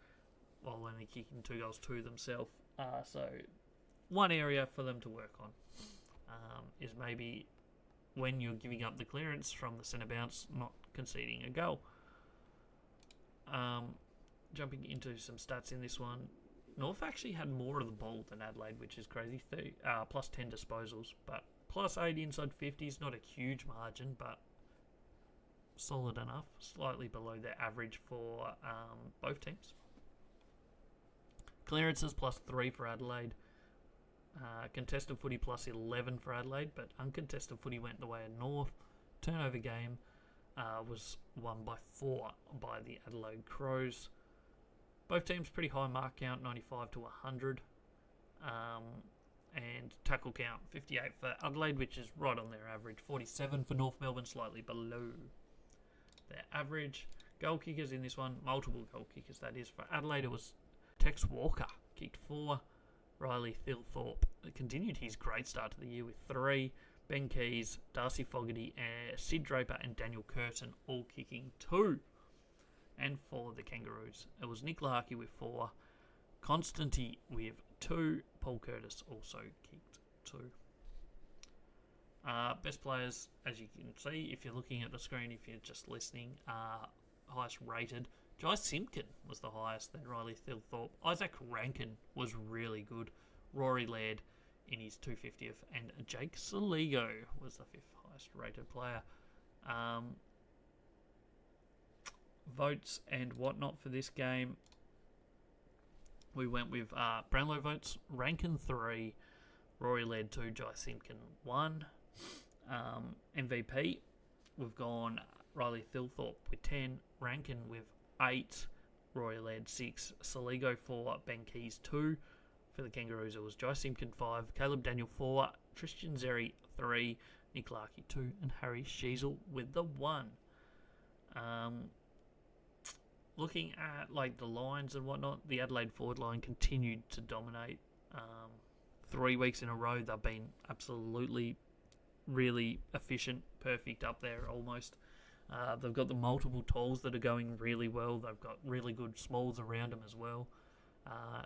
while only kicking 2 goals to themselves. So one area for them to work on is maybe when you're giving up the clearance from the centre bounce, not conceding a goal. Jumping into some stats in this one, North actually had more of the ball than Adelaide, which is crazy. Plus 10 disposals, but plus 8 inside 50s, not a huge margin, but solid enough. Slightly below their average for both teams. Clearances plus 3 for Adelaide. Contested footy plus 11 for Adelaide, but uncontested footy went the way of North. Turnover game was won by 4 by the Adelaide Crows. Both teams pretty high mark count, 95 to 100. And tackle count, 58 for Adelaide, which is right on their average. 47 for North Melbourne, slightly below their average. Goal kickers in this one, multiple goal kickers that is. For Adelaide, it was Tex Walker, kicked 4. Riley Thilthorpe continued his great start to the year with 3. Ben Keys, Darcy Fogarty, Sid Draper and Daniel Curtin all kicking 2. And for the Kangaroos, it was Nick Larkey with 4. Constantine with 2. Paul Curtis also kicked 2. Best players, as you can see, if you're looking at the screen, if you're just listening, highest rated. Jai Simpkin was the highest, then Riley Thilthorpe. Isaac Rankin was really good. Rory Laird in his 250th, and Jake Saligo was the 5th highest rated player. Votes and whatnot for this game. We went with Brownlow votes, Rankin 3, Rory Laird 2, Jai Simpkin 1. MVP, we've gone Riley Thilthorpe with 10, Rankin with 8, Rory Laird 6, Saligo 4, Ben Keys 2. For the Kangaroos, it was Jai Simpkin 5, Caleb Daniel 4, Tristan Zeri 3, Nick Larkey 2, and Harry Sheasel with the 1. Looking at like the lines and whatnot, the Adelaide forward line continued to dominate. 3 weeks in a row, they've been absolutely really efficient, perfect up there almost. They've got the multiple tools that are going really well. They've got really good smalls around them as well.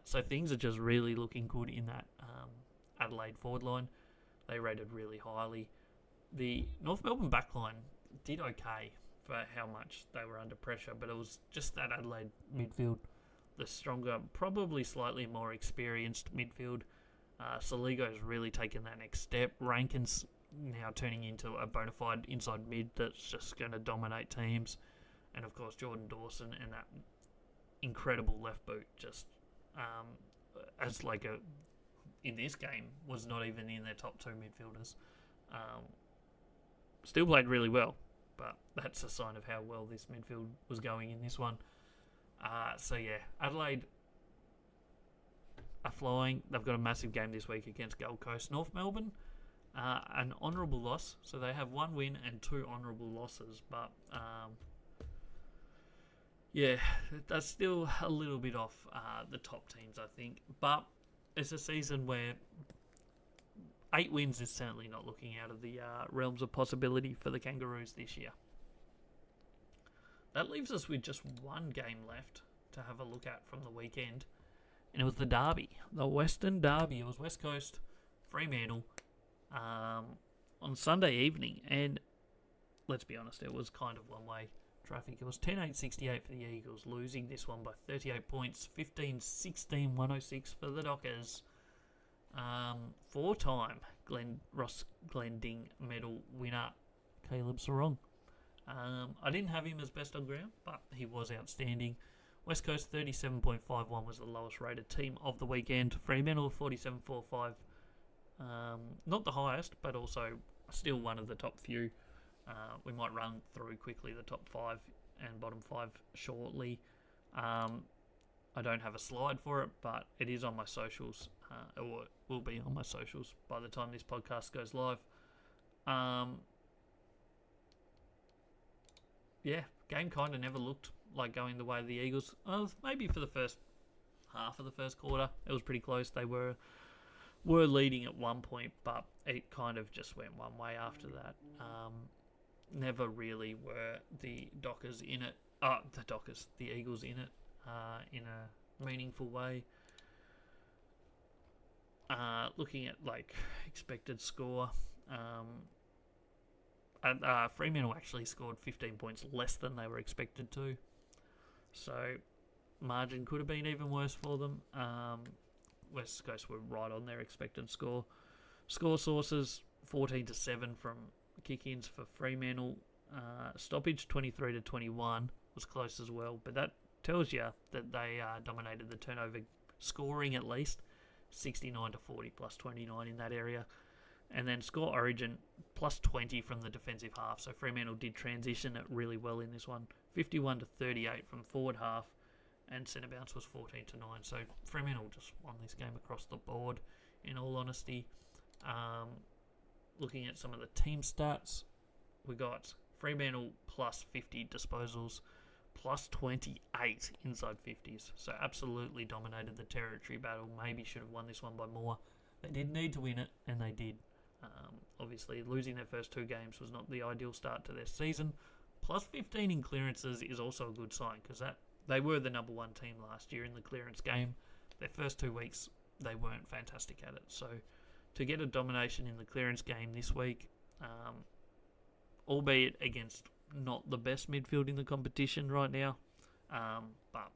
So things are just really looking good in that Adelaide forward line. They rated really highly. The North Melbourne backline did okay for how much they were under pressure, but it was just that Adelaide midfield, the stronger, probably slightly more experienced midfield. Saligo's really taken that next step. Rankin's now turning into a bona fide inside mid that's just going to dominate teams. And of course Jordan Dawson and that incredible left boot just as like a in this game was not even in their top 2 midfielders. Still played really well, but that's a sign of how well this midfield was going in this one. So yeah, Adelaide are flying. They've got a massive game this week against Gold Coast. North Melbourne, an honourable loss. So they have 1 win and 2 honourable losses. But yeah, that's still a little bit off the top teams, I think. But it's a season where 8 wins is certainly not looking out of the realms of possibility for the Kangaroos this year. That leaves us with just 1 game left to have a look at from the weekend. And it was the derby, the Western Derby. It was West Coast, Fremantle, on Sunday evening. And let's be honest, it was kind of one-way traffic. It was 10-8-68 for the Eagles, losing this one by 38 points, 15-16-106 for the Dockers. 4-time Ross Glending medal winner, Caleb Sarong. I didn't have him as best on ground, but he was outstanding. West Coast 37.51 was the lowest rated team of the weekend. Fremantle 47.45. Not the highest, but also still one of the top few. We might run through quickly the top 5 and bottom 5 shortly. I don't have a slide for it, but it is on my socials. It will be on my socials by the time this podcast goes live. Yeah, game kind of never looked like going the way of the Eagles. Maybe for the first half of the first quarter, it was pretty close. They were were leading at one point, but it kind of just went one way after that. Never really were the Dockers in it. The Eagles in it in a meaningful way. Looking at like expected score, Fremantle actually scored 15 points less than they were expected to. So margin could have been even worse for them. West Coast were right on their expected score. Score sources 14-7 from kick-ins for Fremantle. Stoppage 23-21 was close as well, but that tells you that they dominated the turnover scoring at least 69-40 plus 29 in that area. And then score origin plus 20 from the defensive half. So Fremantle did transition it really well in this one. 51-38 from forward half, and centre bounce was 14-9. So Fremantle just won this game across the board, in all honesty. Looking at some of the team stats, we got Fremantle plus 50 disposals, plus 28 inside 50s. So absolutely dominated the territory battle. Maybe should have won this one by more. They did need to win it, and they did. Obviously, losing their first two games was not the ideal start to their season. Plus 15 in clearances is also a good sign, because they were the number one team last year in the clearance game. Their first 2 weeks, they weren't fantastic at it. So to get a domination in the clearance game this week, albeit against not the best midfield in the competition right now, but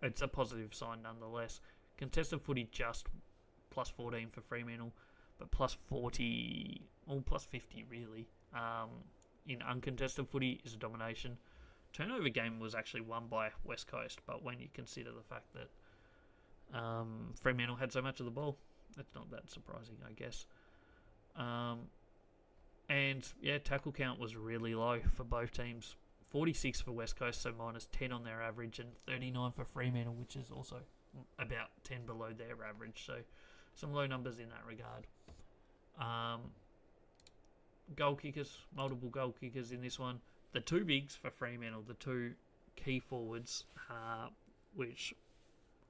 it's a positive sign nonetheless. Contested footy just plus 14 for Fremantle, but plus 40, or plus 50 really, in uncontested footy is a domination. Turnover game was actually won by West Coast, but when you consider the fact that Fremantle had so much of the ball, it's not that surprising, I guess. And yeah, tackle count was really low for both teams. 46 for West Coast, so minus 10 on their average, and 39 for Fremantle, which is also about 10 below their average. So some low numbers in that regard. Goal kickers, multiple goal kickers in this one. The two bigs for Fremantle, the two key forwards, which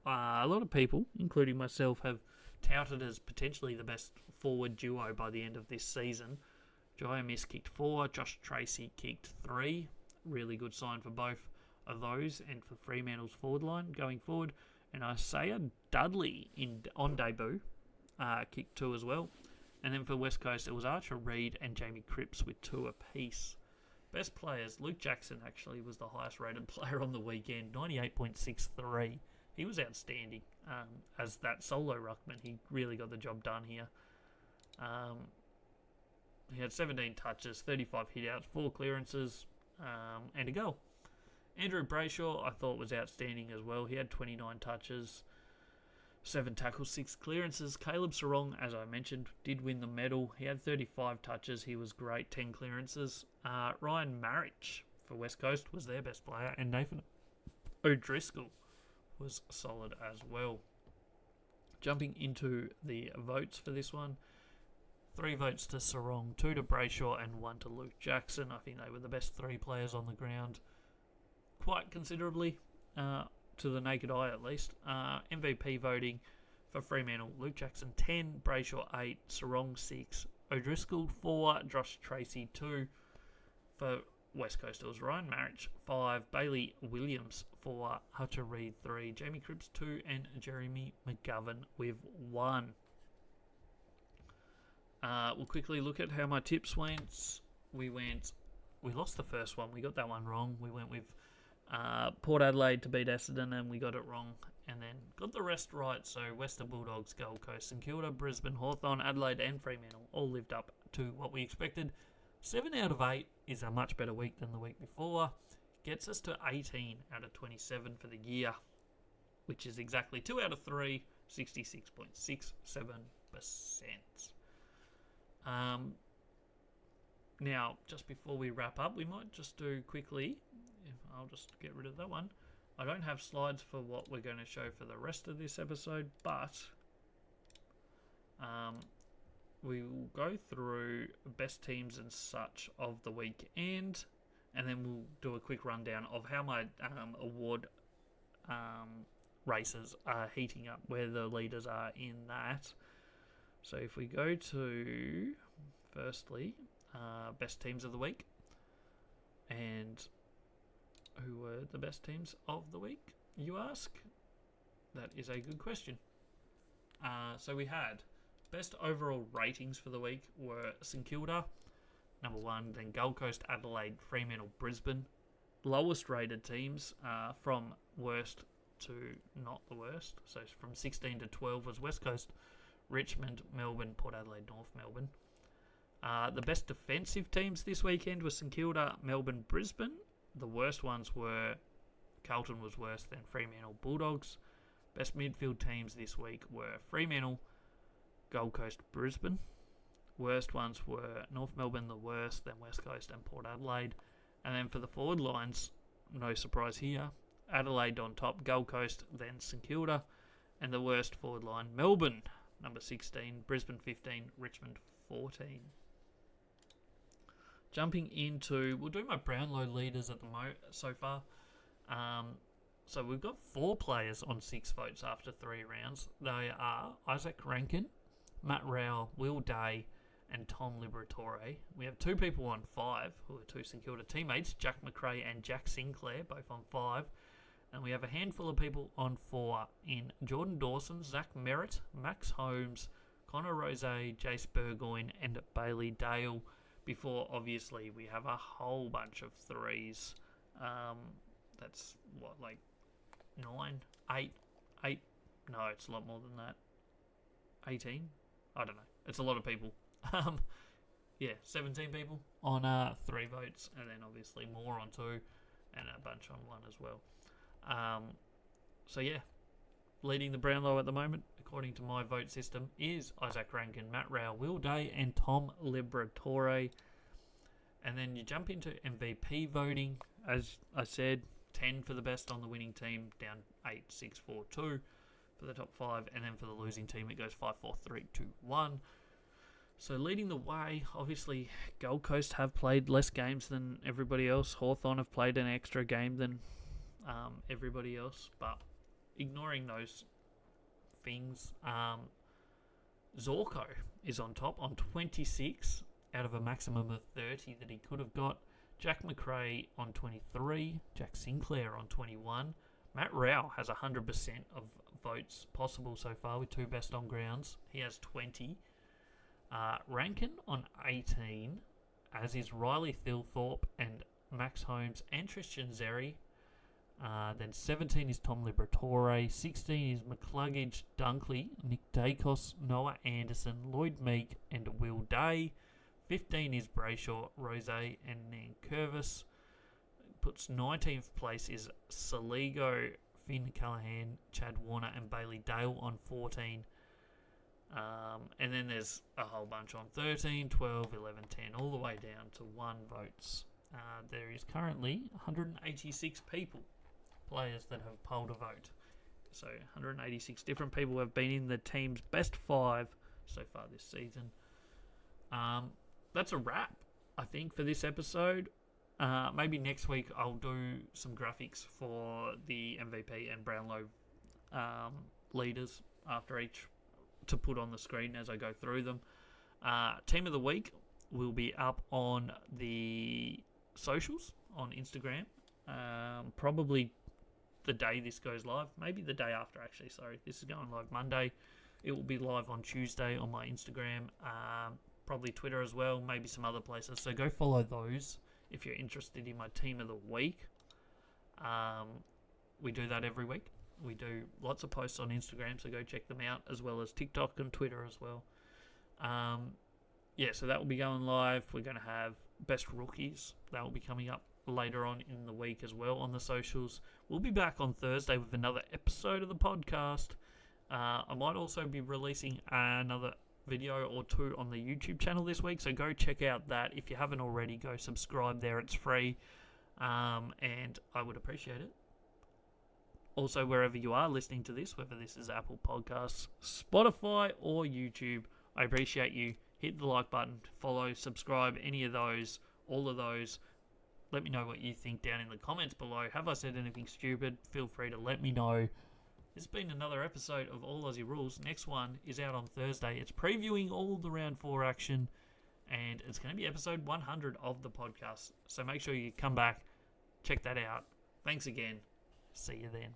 a lot of people, including myself, have touted as potentially the best forward duo by the end of this season. Jai Miss kicked 4, Josh Tracy kicked 3. Really good sign for both of those and for Fremantle's forward line going forward. And Isaiah Dudley on debut kicked 2 as well. And then for West Coast, it was Archer Reid and Jamie Cripps with 2 apiece. Best players, Luke Jackson actually was the highest rated player on the weekend, 98.63. He was outstanding as that solo ruckman. He really got the job done here. He had 17 touches, 35 hit-outs, 4 clearances, and a goal. Andrew Brayshaw, I thought, was outstanding as well. He had 29 touches, 7 tackles, 6 clearances. Caleb Sarong, as I mentioned, did win the medal. He had 35 touches. He was great, 10 clearances. Ryan Marich for West Coast was their best player, and Nathan O'Driscoll was solid as well. Jumping into the votes for this one, 3 votes to Sarong, 2 to Brayshaw, and 1 to Luke Jackson. I think they were the best 3 players on the ground, quite considerably, to the naked eye at least. MVP voting for Fremantle, Luke Jackson 10, Brayshaw 8, Sarong 6, O'Driscoll 4, Josh Tracy 2. For West Coast, it was Ryan Marich 5, Bailey Williams 4, Hutcher Reid 3, Jamie Cripps 2, and Jeremy McGovern with 1. We'll quickly look at how my tips went. We lost the first one. We got that one wrong. We went with Port Adelaide to beat Essendon, and we got it wrong. And then got the rest right. So Western Bulldogs, Gold Coast, and Kilda, Brisbane, Hawthorn, Adelaide, and Fremantle all lived up to what we expected. 7 out of 8 is a much better week than the week before. Gets us to 18 out of 27 for the year, which is exactly 2 out of 3, 66.67%. Now, just before we wrap up, we might just do quickly, I'll just get rid of that one. I don't have slides for what we're going to show for the rest of this episode, but we will go through best teams and such of the weekend, and then we'll do a quick rundown of how my award races are heating up, where the leaders are in that. So if we go to, firstly, best teams of the week, and who were the best teams of the week, you ask? That is a good question. So we had best overall ratings for the week were St Kilda, number 1, then Gold Coast, Adelaide, Fremantle, Brisbane. Lowest rated teams from worst to not the worst. So from 16 to 12 was West Coast, Richmond, Melbourne, Port Adelaide, North Melbourne. The best defensive teams this weekend were St Kilda, Melbourne, Brisbane. The worst ones were Carlton was worse than Fremantle, Bulldogs. Best midfield teams this week were Fremantle, Gold Coast, Brisbane. Worst ones were North Melbourne, the worst, then West Coast and Port Adelaide. And then for the forward lines, no surprise here, Adelaide on top, Gold Coast, then St Kilda. And the worst forward line, Melbourne, number 16, Brisbane 15, Richmond 14. Jumping into, we'll do my Brownlow leaders at the so far. So we've got 4 players on 6 votes after 3 rounds. They are Isaac Rankin, Matt Rowell, Will Day, and Tom Liberatore. We have 2 people on 5, who are 2 St Kilda teammates, Jack McRae and Jack Sinclair, both on 5. And we have a handful of people on 4 in Jordan Dawson, Zach Merritt, Max Holmes, Connor Rose, Jace Burgoyne, and Bailey Dale. Before, obviously, we have a whole bunch of 3s. That's, what, like 9, 8? No, it's a lot more than that. 18? I don't know. It's a lot of people. 17 people on 3 votes, and then obviously more on 2, and a bunch on 1 as well. Leading the Brownlow at the moment, according to my vote system, is Isaac Rankin, Matt Rowell, Will Day, and Tom Liberatore. And then you jump into MVP voting. As I said, 10 for the best on the winning team, down 8, 6, 4, 2 for the top 5, and then for the losing team, it goes 5, 4, 3, 2, 1. So leading the way, obviously, Gold Coast have played less games than everybody else. Hawthorn have played an extra game than everybody else, but ignoring those things, Zorko is on top on 26 out of a maximum of 30 that he could have got. Jack McRae on 23, Jack Sinclair on 21. Matt Rowell has 100% of votes possible so far with 2 best on grounds. He has 20. Rankin on 18, as is Riley Thilthorpe and Max Holmes and Tristan Zeri. Then 17 is Tom Liberatore, 16 is McCluggage, Dunkley, Nick Dacos, Noah Anderson, Lloyd Meek, and Will Day. 15 is Brayshaw, Rose, and Nankervis. Puts 19th place is Saligo, Finn Callahan, Chad Warner, and Bailey Dale on 14. And then there's a whole bunch on 13, 12, 11, 10, all the way down to 1 votes. There is currently 186 players that have polled a vote. So 186 different people have been in the team's best 5 so far this season. That's a wrap, I think, for this episode. Maybe next week I'll do some graphics for the MVP and Brownlow leaders after each to put on the screen as I go through them. Team of the week will be up on the socials on Instagram. Probably the day this goes live. Maybe the day after, actually. Sorry, this is going live Monday. It will be live on Tuesday on my Instagram. Probably Twitter as well. Maybe some other places. So go follow those if you're interested in my team of the week. We do that every week. We do lots of posts on Instagram, so go check them out, as well as TikTok and Twitter as well. So that will be going live. We're going to have best rookies. That will be coming up later on in the week as well on the socials. We'll be back on Thursday with another episode of the podcast. I might also be releasing another video or 2 on the YouTube channel this week, so go check out that. If you haven't already, go subscribe there. It's free, and I would appreciate it. Also, wherever you are listening to this, whether this is Apple Podcasts, Spotify, or YouTube, I appreciate you. Hit the like button, follow, subscribe, any of those, all of those. Let me know what you think down in the comments below. Have I said anything stupid? Feel free to let me know. This has been another episode of All Aussie Rules. Next one is out on Thursday. It's previewing all the round 4 action, and it's going to be episode 100 of the podcast. So make sure you come back, check that out. Thanks again. See you then.